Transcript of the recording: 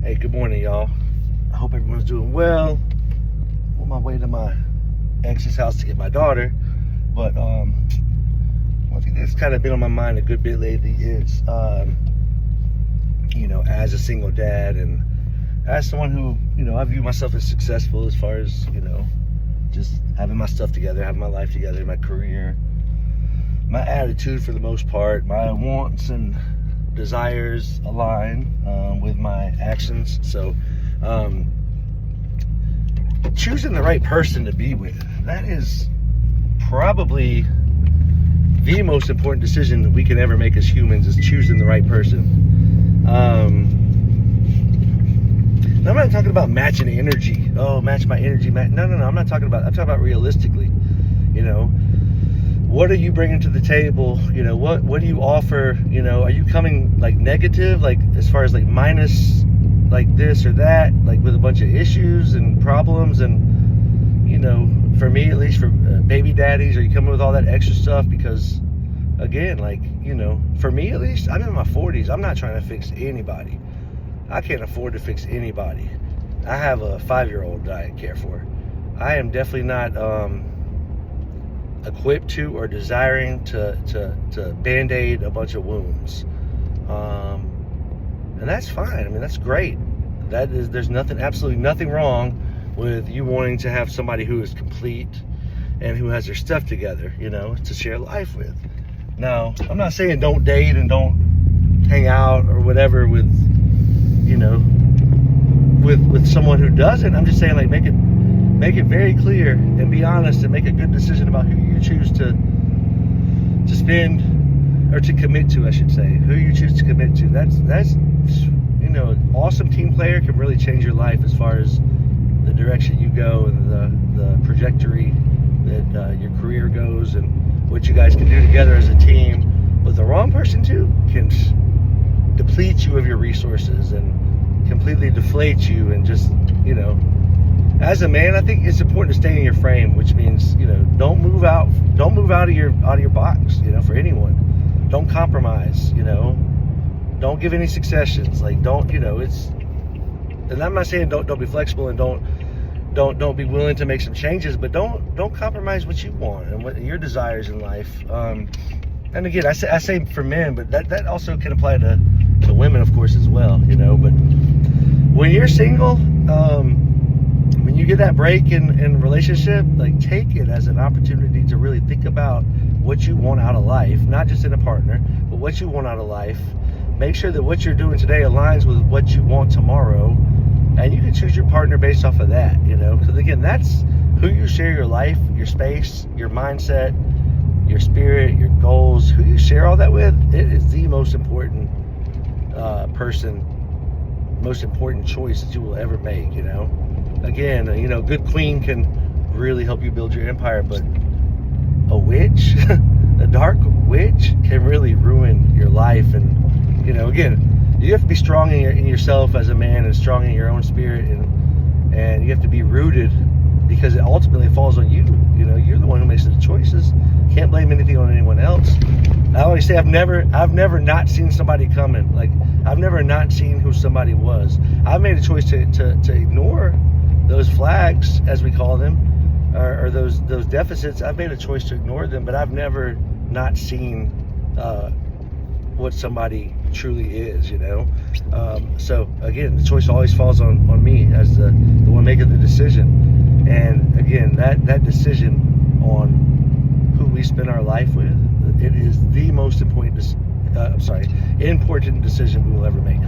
Hey, good morning, y'all. I hope everyone's doing well. I'm on my way to my ex's house to get my daughter. But one thing that's kind of been on my mind a good bit lately is, as a single dad and as someone who, I view myself as successful as far as, just having my stuff together, having my life together, my career, my attitude for the most part, my wants and desires align with my actions. So choosing the right person to be with, that is probably the most important decision that we can ever make as humans, is choosing the right person. I'm not talking about matching energy. Oh, match my energy. No, I'm not talking about, I'm talking about realistically. What are you bringing to the table? What do you offer? Are you coming like negative, like as far as like minus, like this or that, like with a bunch of issues and problems? And, for me, at least for baby daddies, are you coming with all that extra stuff? Because again, for me at least, I'm in my 40s. I'm not trying to fix anybody. I can't afford to fix anybody. I have a 5-year-old that I care for. I am definitely not equipped to or desiring to band-aid a bunch of wounds. And that's fine. I mean, that's great. There's absolutely nothing wrong with you wanting to have somebody who is complete and who has their stuff together, to share life with. Now, I'm not saying don't date and don't hang out or whatever with someone who doesn't. I'm just saying, like, make it very clear and be honest and make a good decision about who you choose to spend, or to commit to, I should say. Who you choose to commit to. That's an awesome team player can really change your life as far as the direction you go and the trajectory that your career goes and what you guys can do together as a team. But the wrong person too can deplete you of your resources and completely deflate you. And just, as a man, I think it's important to stay in your frame, which means, don't move out of your box, for anyone. Don't compromise, don't give any successions. Like, don't, and I'm not saying don't be flexible and don't be willing to make some changes, but don't compromise what you want and what your desires in life. And again, I say for men, but that also can apply to women, of course, as well, but when you're single, when you get that break in relationship, like, take it as an opportunity to really think about what you want out of life, not just in a partner, but what you want out of life. Make sure that what you're doing today aligns with what you want tomorrow, and you can choose your partner based off of that, because again, that's who you share your life, your space, your mindset, your spirit, your goals, who you share all that with. It is the most important most important choice that you will ever make. Again, good queen can really help you build your empire, but a witch, a dark witch, can really ruin your life. And again, you have to be strong in yourself as a man, and strong in your own spirit, and you have to be rooted, because it ultimately falls on you. You're the one who makes the choices. Can't blame anything on anyone else. I always say I've never not seen somebody coming. Like, I've never not seen who somebody was. I've made a choice to ignore those flags, as we call them, or those deficits. I've made a choice to ignore them, but I've never not seen what somebody truly is. So again, the choice always falls on me as the one making the decision. And again, that decision on who we spend our life with, it is the most important decision we will ever make.